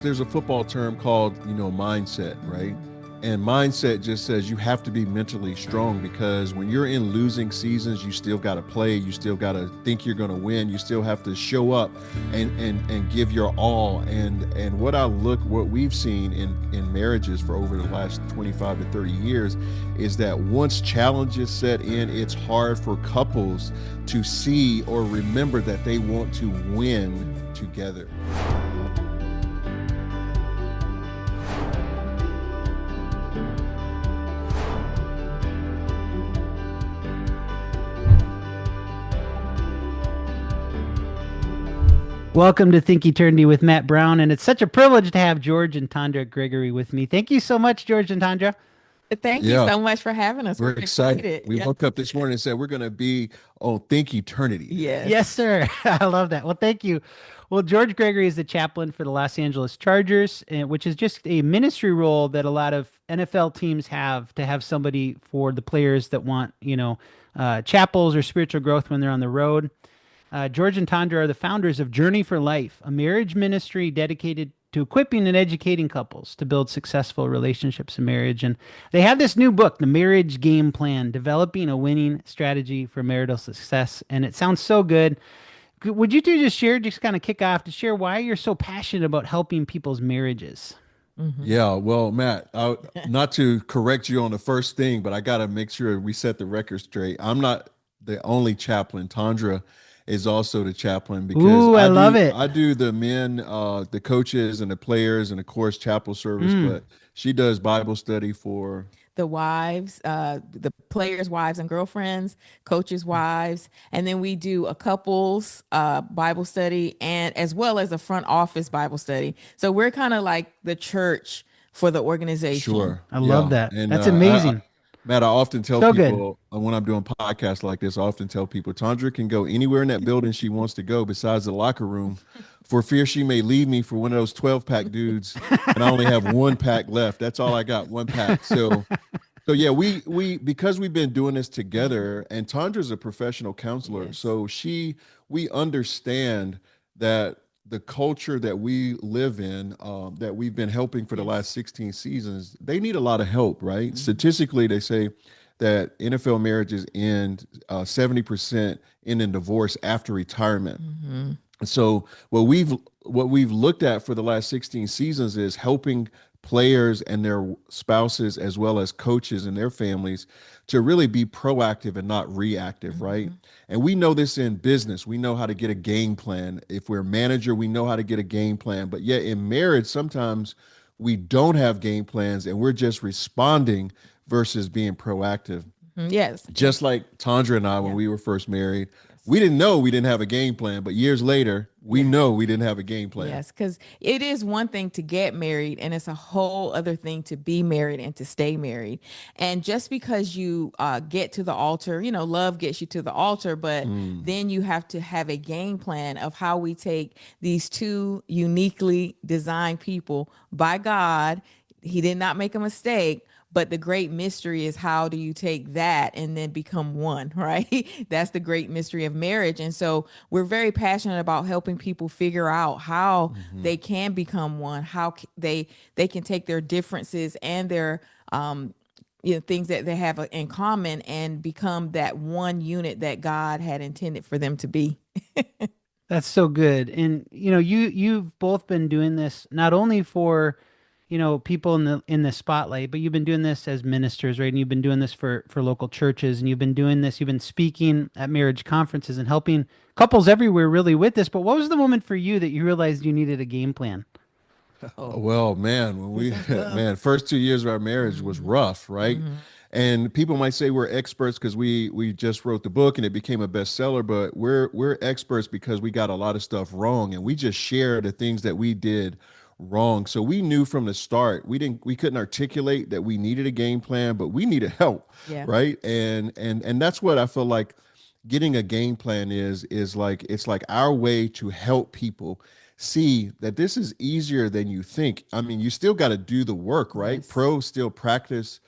There's a football term called, mindset, right? And mindset just says you have to be mentally strong because when you're in losing seasons, you still got to play. You still got to think you're going to win. You still have to show up and give your all. And what we've seen in marriages for over the last 25 to 30 years is that once challenges set in, it's hard for couples to see or remember that they want to win together. Welcome to Think Eternity with Matt Brown, and it's such a privilege to have George and Tondra Gregory with me. Thank you so much, George and Tondra. Thank you Yeah, so much for having us. we're We're excited. excited. We Yeah. woke up this morning and said we're going to be on Think Eternity. Yes, Yes. sir. I love that. Well, thank you. Well, George Gregory is the chaplain for the Los Angeles Chargers, which is just a ministry role that a lot of NFL teams have to have somebody for the players that want, chapels or spiritual growth when they're on the road. George and Tondra are the founders of Journey for Life, a marriage ministry dedicated to equipping and educating couples to build successful relationships in marriage. And they have this new book, The Marriage Game Plan, Developing a Winning Strategy for Marital Success. And it sounds so good. Would you two just kind of kick off to share why you're so passionate about helping people's marriages? Hmm. Yeah, well, Matt, not to correct you on the first thing, but I got to make sure we set the record straight. I'm not the only chaplain. Tondra is also the chaplain because Ooh, I I love do it. I do the men, the coaches and the players and of course chapel service, Mm. but she does Bible study for. The wives, the players' wives and girlfriends, coaches' wives, and then we do a couples Bible study and as well as a front office Bible study. So we're kind of like the church for the organization. Sure. I love Yeah. that. And That's I amazing. Matt, I often tell So good. people when I'm doing podcasts like this, I often tell people Tondra can go anywhere in that building she wants to go besides the locker room for fear she may leave me for one of those 12 pack dudes and I only have one pack left. That's all I got, one pack. So yeah, we because we've been doing this Mhm. together, and Tandra's a professional counselor, Yes. so we understand that the culture that we live in, that we've been helping for the Yes. last 16 seasons, they need a lot of help, right? Hmm. Statistically, they say that NFL marriages end 70% in divorce after retirement. Hmm. So what we've looked at for the last 16 seasons is helping players and their spouses as well as coaches and their families to really be proactive and not reactive, right? Hmm. And we know this in business. We know how to get a game plan. If we're a manager, we know how to get a game plan. But yet in marriage, sometimes we don't have game plans and we're just responding versus being proactive. Yes. Yes. Just like Tondra and I, when Yeah. we were first married, Yes. we didn't know we didn't have a game plan, but years later, we Yeah. know we didn't have a game plan. Yes, because it is one thing to get married, and it's a whole other thing to be married and to stay married. And just because you get to the altar, love gets you to the altar, but Mm, then you have to have a game plan of how we take these two uniquely designed people by God. He did not make a mistake. But the great mystery is how do you take that and then become one, right? That's the great mystery of marriage. And so we're very passionate about helping people figure out how mhm. they can become one, how they can take their differences and their things that they have in common and become that one unit that God had intended for them to be. That's so good. And you've both been doing this not only for, people in the spotlight, but you've been doing this as ministers, right? And you've been doing this for local churches, and you've been speaking at marriage conferences and helping couples everywhere really with this. But what was the moment for you that you realized you needed a game plan? Oh, Well, man, when this we was tough. man, first 2 years of our marriage was Hmm. rough, right? Hmm. And people might say we're experts because we just wrote the book and it became a bestseller, but we're experts because we got a lot of stuff wrong and we just share the things that we did wrong. So we knew from the start we couldn't articulate that we needed a game plan, but we needed help, Yeah. right? And that's what I feel like getting a game plan is like it's like our way to help people see that this is easier than you think. I mean, you still got to do the work, right? Yes. Pros still practice,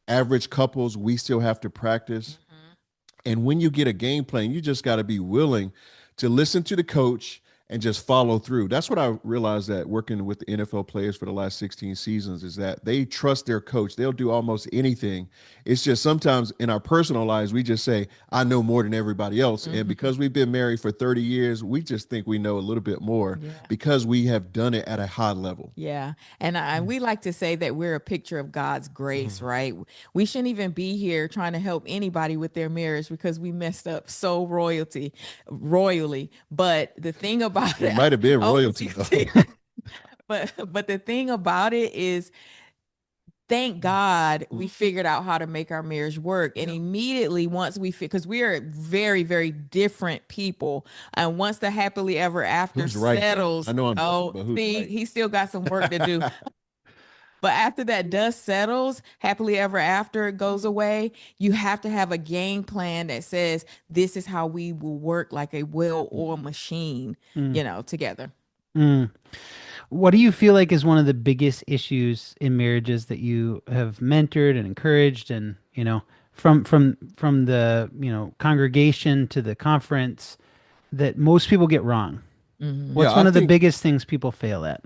average couples, we still have to practice. Hmm. And when you get a game plan, you just got to be willing to listen to the coach and just follow through. That's what I realized that working with the NFL players for the last 16 seasons is that they trust their coach. They'll do almost anything. It's just sometimes in our personal lives, we just say, I know more than everybody else. And Hmm. because we've been married for 30 years, we just think we know a little bit more Yeah. because we have done it at a high level. Yeah. And we like to say that we're a picture of God's grace, Mhm. right? We shouldn't even be here trying to help anybody with their marriage because we messed up so royally. But the thing about It it, might have been oh, royalty though. but the thing about it is, thank God we figured out how to make our marriage work. And immediately once because we are very, very different people. And once the happily ever after Who's right? I settles, know I'm different, oh, but who's see, right? he still got some work to do. But after that dust settles, happily ever after goes away, you have to have a game plan that says this is how we will work like a well-oiled machine, Mm, together. mm. What do you feel like is one of the biggest issues in marriages that you have mentored and encouraged and, from the, congregation to the conference that most people get wrong? Hmm. What's Yeah, I one of the think biggest things people fail at?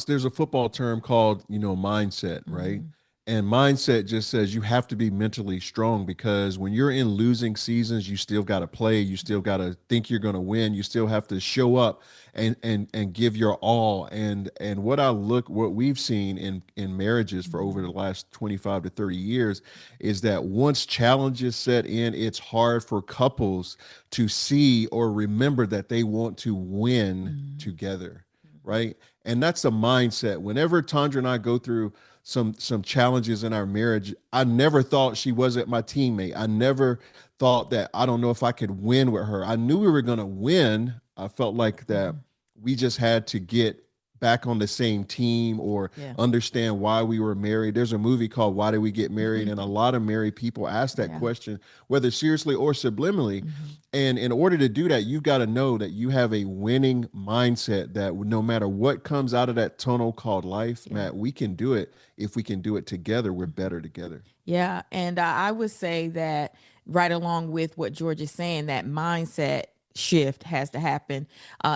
there's a football term called, mindset, right? Hmm. And mindset just says you have to be mentally strong because when you're in losing seasons, you still got to play. You still got to think you're going to win. You still have to show up and give your all. And what we've seen in marriages for over the last 25 to 30 years is that once challenges set in, it's hard for couples to see or remember that they want to win Hmm. together, right? And that's the mindset. Whenever Tondra and I go through some challenges in our marriage, I never thought she wasn't my teammate. I never thought that I don't know if I could win with her. I knew we were going to win. I felt like that Hmm. we just had to get back on the same team or Yeah. understand why we were married. There's a movie called Why Did We Get Married? And a lot of married people ask that Yeah. question, whether seriously or subliminally. Hmm. And in order to do that, you've got to know that you have a winning mindset that no matter what comes out of that tunnel called life, Yeah. Matt, we can do it. If we can do it together, we're better together. Yeah, and I would say that right along with what George is saying, that mindset shift has to happen.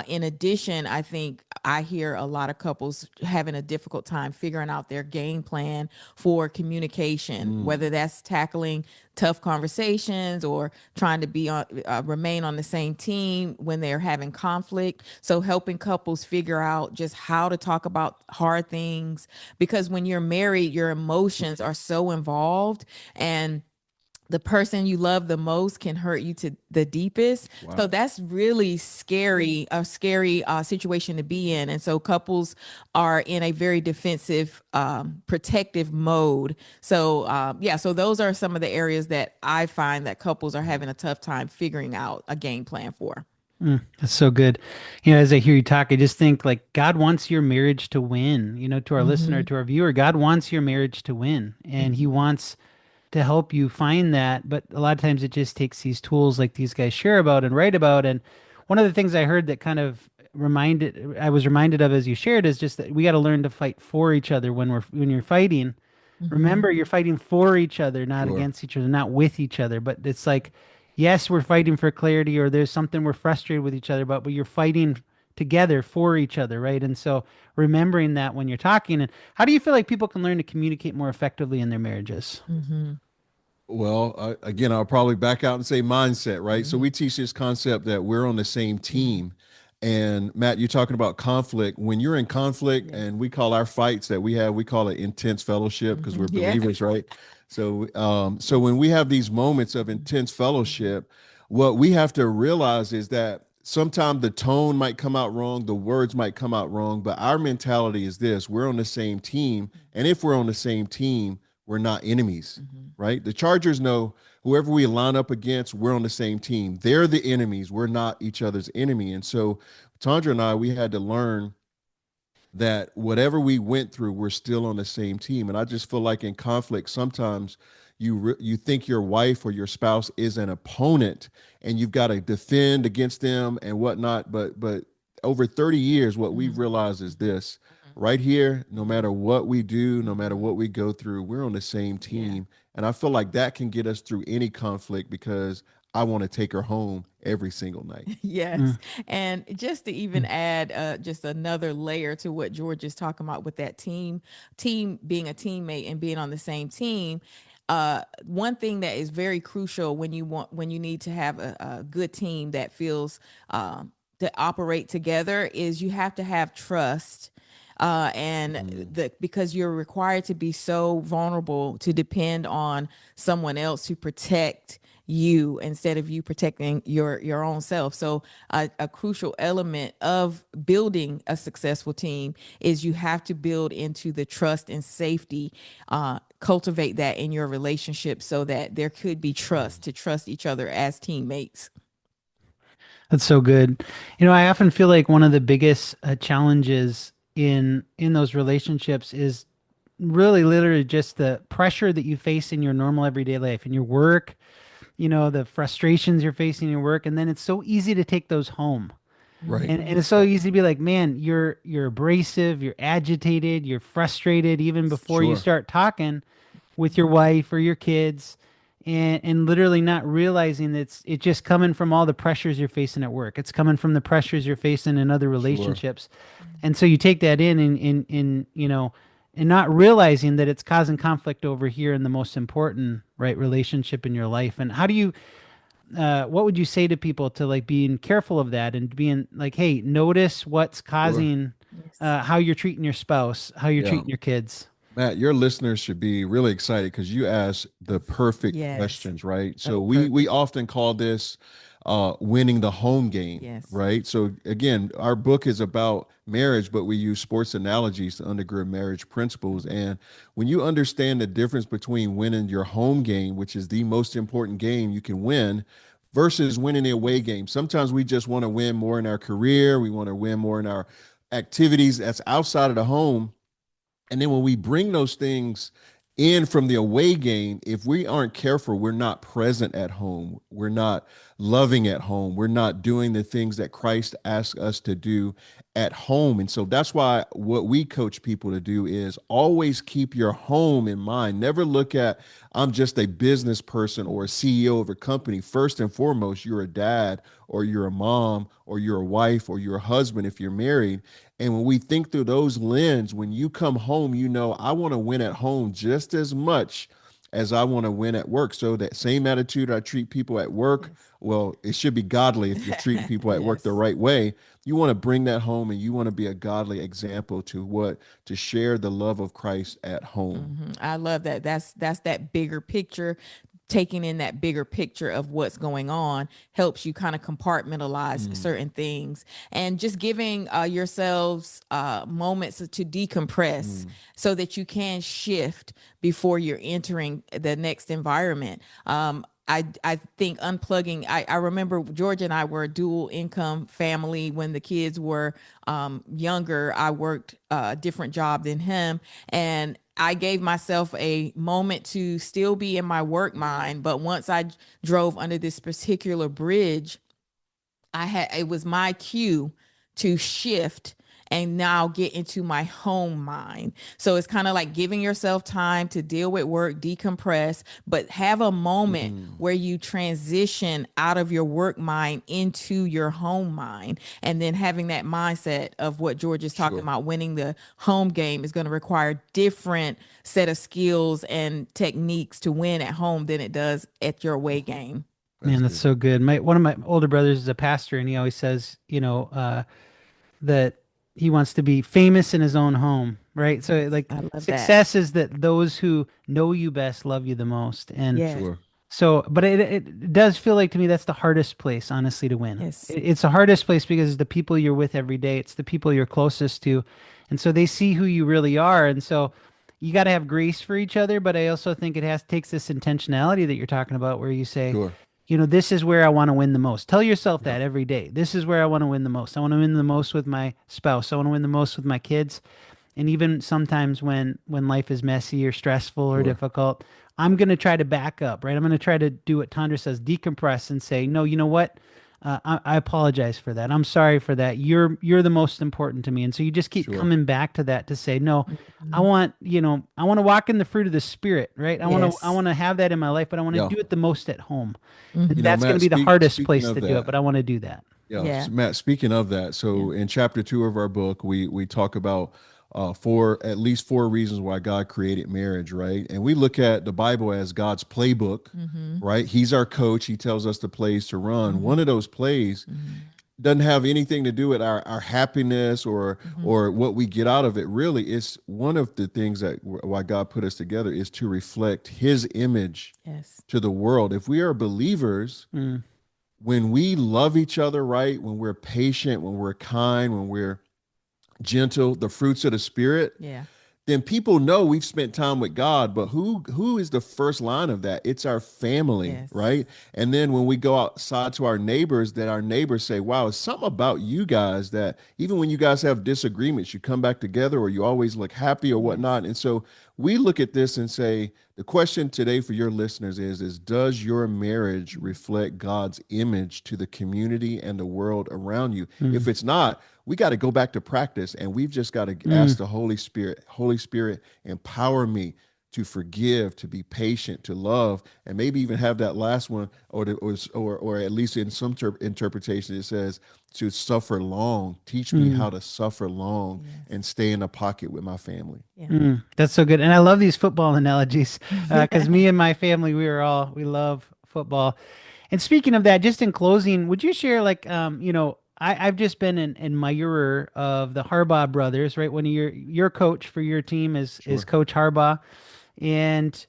In addition, I think I hear a lot of couples having a difficult time figuring out their game plan for communication, Mm. whether that's tackling tough conversations or trying to remain on the same team when they're having conflict. So helping couples figure out just how to talk about hard things, because when you're married, your emotions are so involved, and the person you love the most can hurt you to the deepest. So Wow. that's really scary, a scary situation to be in. And so couples are in a very defensive, protective mode. So, yeah, so those are some of the areas that I find that couples are having a tough time figuring out a game plan for. That's so good. As I hear you talk, I just think like God wants your marriage to win. To our listener, Hmm. to our viewer, God wants your marriage to win, and He Hmm. wants to help you find that. But a lot of times it just takes these tools like these guys share about and write about. And one of the things I heard that kind of I was reminded of as you shared is just that we got to learn to fight for each other when you're fighting. Hmm. Remember, you're fighting for each other, not Sure. against each other, not with each other. But it's like, yes, we're fighting for clarity, or there's something we're frustrated with each other about, but you're fighting together for each other, right? And so remembering that when you're talking, and how do you feel like people can learn to communicate more effectively in their marriages? Hmm. Well, again, I'll probably back out and say mindset, right? So we Hmm. teach this concept that we're on the same Hmm. team. And Matt, you're talking about conflict. When you're in conflict, Yeah. and we call our fights that we have, we call it intense fellowship because Hmm. we're Yeah. believers, right? So when we have these moments of intense fellowship, what we have to realize is that sometimes the tone might come out wrong, the words might come out wrong, but our mentality is this: we're on the same team. And if we're on the same team, we're not enemies, Hmm. right? The Chargers know whoever we line up against, we're on the same team. They're the enemies. We're not each other's enemy. And so Tandra and I, we had to learn that whatever we went through, we're still on the same team. And I just feel like in conflict, sometimes you think your wife or your spouse is an opponent, and you've got to defend against them and whatnot. But over 30 years, what we've Hmm. realized is Hmm. this: right here, no Hmm. matter what we do, no matter Hmm. what we go through, we're on the same Yeah. team. And I feel like that can get us through any conflict because I want to take her home every single night. Yes. Mm. And just to even add just another layer to what George is talking about with that team being a teammate and being on the same team. One thing that is very crucial when you need to have a good team that feels to operate together is you have to have trust. And Mm, the because you're required to be so vulnerable to depend on someone else to protect you instead of you protecting your own self. So a crucial element of building a successful team is you have to build into the trust and safety, cultivate that in your relationship so that there could be mm, trust to trust each other as teammates. That's so good. I often feel like one of the biggest challenges in those relationships is really literally just the pressure that you face in your normal everyday life, in your work, the frustrations you're facing in your work, and then it's so easy to take those home. right. And Hmm. it's so easy to be like, man, you're abrasive, you're agitated, you're frustrated even before you Sure. start talking with your wife or your kids, and literally not realizing that it's just coming from all the pressures you're facing at work. It's coming from the pressures you're facing in other Sure. relationships. And so you take that and not realizing that it's causing conflict over here in the most important, right, relationship in your life. And how do you what would you say to people to like being careful of that and being like, hey, notice what's Sure. causing Yes. how you're treating your spouse, how you're Yeah. treating your kids. Matt, your listeners should be really excited because you asked the perfect Yes. questions, right? So So we perfect. often call this winning the home game, Yes. right? So again, our book is about marriage, but we use sports analogies to undergird marriage principles. Mhm. And when you understand the difference between winning your home game, which is the most important game you can win, versus winning the away game. Sometimes we just want to win more in our career, we want to win more in our activities that's outside of the home, and then when we bring those things in from the away game, if we aren't careful, we're not present at home. We're not loving at home. We're not doing the things that Christ asked us to do at home. And so that's why what we coach people to do is always keep your home in mind. Never look at, I'm just a business person or a CEO of a company. First and foremost, you're a dad or you're a mom or you're a wife or you're a husband if you're married. And when we think through those lens, when you come home, I want to win at home just as much as I want to win at work. So that same attitude I treat people at work, Yes. well, it should be godly if you're treating people at work the Yes. right way. You want to bring that home and you want to be a godly example to share the love of Christ at home. I love that. That's that bigger picture. Taking in that bigger picture of what's going on helps you kind of compartmentalize Mm, certain things and just giving yourselves moments to decompress mm, so that you can shift before you're entering the next environment. I think unplugging. I remember George and I were a dual income family when the kids were younger. I worked a different job than him, and I gave myself a moment to still be in my work mind. But once I drove under this particular bridge, it was my cue to shift and now get into my home mind. So it's kind of like giving yourself time to deal with work, decompress, but have a moment mm. where you transition out of your work mind into your home mind. And then having that mindset of what George is talking Sure. about, winning the home game is going to require different set of skills and techniques to win at home than it does at your away game. That's Man, that's good. so good. My one of my older brothers is a pastor, and he always says, that he wants to be famous in his own home, right? So Yes, like I love that. success is that those who know you best love you the most. And Yes, Sure. so, but it does feel like to me that's the hardest place, honestly, to win. yes, It's the hardest place because it's the people you're with every day. It's the people you're closest to. And so they see who you really are. And so you got to have grace for each other, but I also think it takes this intentionality that you're talking about where you say, Sure. this is where I want to win the most. Tell yourself Yeah. that every day. This is where I want to win the most. I want to win the most with my spouse. I want to win the most with my kids. And even sometimes when life is messy or stressful or Sure. difficult, I'm going to try to back up, right? I'm going to try to do what Tondra says, decompress and say, no, you know what? I apologize for that. I'm sorry for that. You're the most important to me. And so you just keep Sure. coming back to that to say, no, I Mhm. want, I want to walk in the fruit of the spirit, right? I Yes. want to have that in my life, but I want to Yeah. do it the most at home. And You Hmm. know, that's going to Matt, be the hardest speaking place of to do it, that, but I want to do that. yeah, Yeah. Matt, speaking of that, Yeah. so in chapter 2 of our book, we talk about at least four reasons why God created marriage, right? And we look at the Bible as God's playbook, Hmm. right? He's our coach. He tells us the plays to run. One Hmm. of those plays Hmm. doesn't have anything to do with our happiness Hmm. or what we get out of it. Really, it's one of the things that why God put us together is to reflect His image Yes. to the world. If we are believers, Mm, when we love each other right, when we're patient, when we're kind, when we're gentle, the fruits of the spirit, Yeah. then people know we've spent time with God. But who is the first line of that? It's our family, Yes. right? And then when we go outside to our neighbors, that our neighbors say, "Wow, it's something about you guys that even when you guys have disagreements, you come back together, or you always look happy, or Yes. whatnot." And so we look at this and say, the question today for your listeners is does your marriage reflect God's image to the community and the world around you? If mm, it's not, we got to go back to practice, and we've just got to mm, ask the Holy Spirit, empower me to forgive, to be patient, to love, and maybe even have that last one, or at least in some interpretation, it says to suffer long. Teach me mm. how to suffer long Yes. and stay in the pocket with my family. Yeah. That's so good. And I love these football analogies because me and my family, we love football. And speaking of that, just in closing, would you share like, I've just been an admirer of the Harbaugh brothers, right? One of your coach for your team is Sure. Coach Harbaugh. And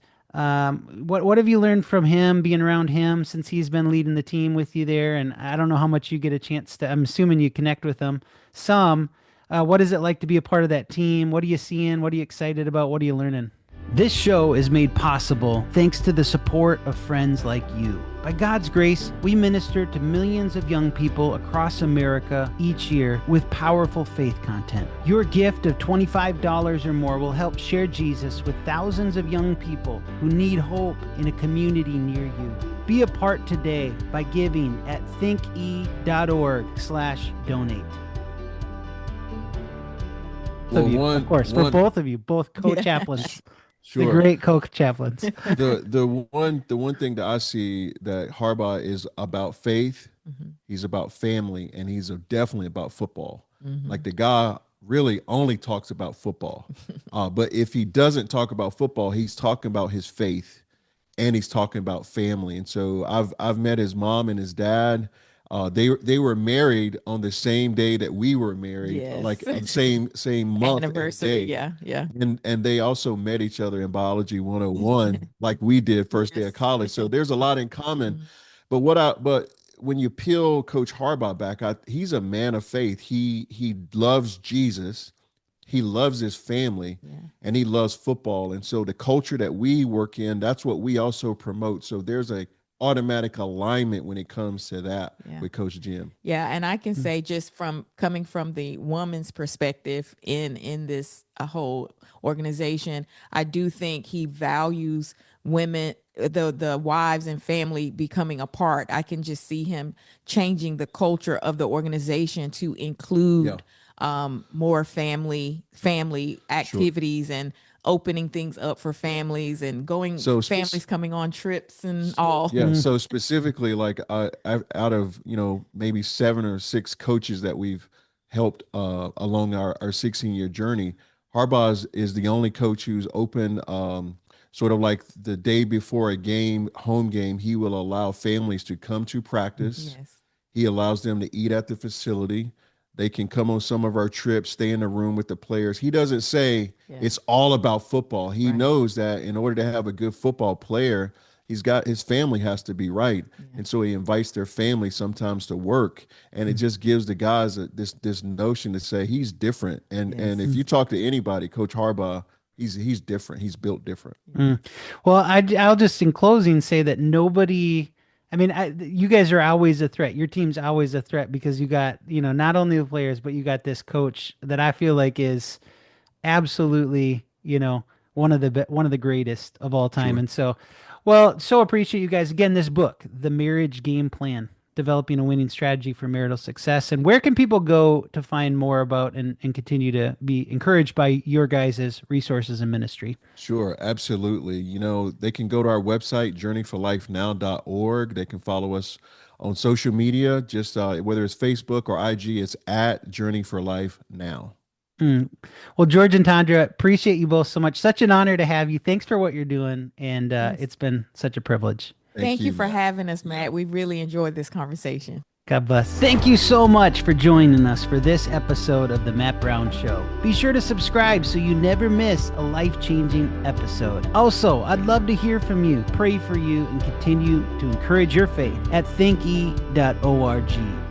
what have you learned from him, being around him since he's been leading the team with you there? And I don't know how much you get a chance to. I'm assuming you connect with him some. What is it like to be a part of that team? What are you seeing? What are you excited about? What are you learning? This show is made possible thanks to the support of friends like you. By God's grace, we minister to millions of young people across America each year with powerful faith content. Your gift of $25 or more will help share Jesus with thousands of young people who need hope in a community near you. Be a part today by giving at thinke.org/donate. Well, Of you, of course, for one, both of you, both Yeah. co-chaplains, the sure. great co-chaplains. The one thing that I see that Harbaugh is about faith, Hmm. he's about family, and he's definitely about football. Like Hmm. the guy really only talks about football. But if he doesn't talk about football, he's talking about his faith and he's talking about family. And so I've met his mom and his dad. They were married on the same day that we were married, Yes. like same month and Anniversary. day. Yeah. Yeah. And they also met each other in biology 101, like we did first day of Yes. college. So there's a lot in common. Mhm. But when you peel Coach Harbaugh back, he's a man of faith. He loves Jesus, he loves his family, Yeah. and he loves football. And so the culture that we work in, that's what we also promote. So there's a automatic alignment when it comes to that Yeah. with Coach Jim. Yeah, and I can Mm, say just from coming from the woman's perspective in this whole organization, I do think he values women, the wives and family becoming a part. I can just see him changing the culture of the organization to Yeah, include more family sure. activities and opening things up for families and going So families coming on trips and So, all. yeah, mm, so specifically, like out of maybe 7 or 6 coaches that we've helped along our 16-year journey, Harbaugh is the only coach who's open, sort of like the day before a game, home game. He will allow families to come to practice. Yes. He allows them to eat at the facility. They can come on some of our trips, stay in the room with the players. He doesn't say Yeah. it's all about football. He Right. knows that in order to have a good football player, he's got his family has to be right. Yeah. And so he invites their family sometimes to work. And it mm, just gives the guys this notion to say he's different. And if Yes. mm, you talk to anybody, Coach Harbaugh, he's different. He's built different. Yeah. mm. Well, I'll just in closing say that nobody. I mean, you guys are always a threat. Your team's always a threat because you got, not only the players, but you got this coach that I feel like is absolutely, one of the greatest of all time. Sure. And so, well, so appreciate you guys again. This book, The Marriage Game Plan. developing a winning strategy for marital success. And where can people go to find more about and continue to be encouraged by your guys' resources and ministry? Sure, absolutely. They can go to our website, journeyforlifenow.org. They can follow us on social media, just whether it's Facebook or IG, it's at Journey for Life Now. Well, George and Tondra, appreciate you both so much. Such an honor to have you. Thanks for what you're doing. And it's been such a privilege. Thank you for having us, Matt. We really enjoyed this conversation. God bless. Thank you so much for joining us for this episode of The Matt Brown Show. Be sure to subscribe so you never miss a life-changing episode. Also, I'd love to hear from you, pray for you, and continue to encourage your faith at thinke.org.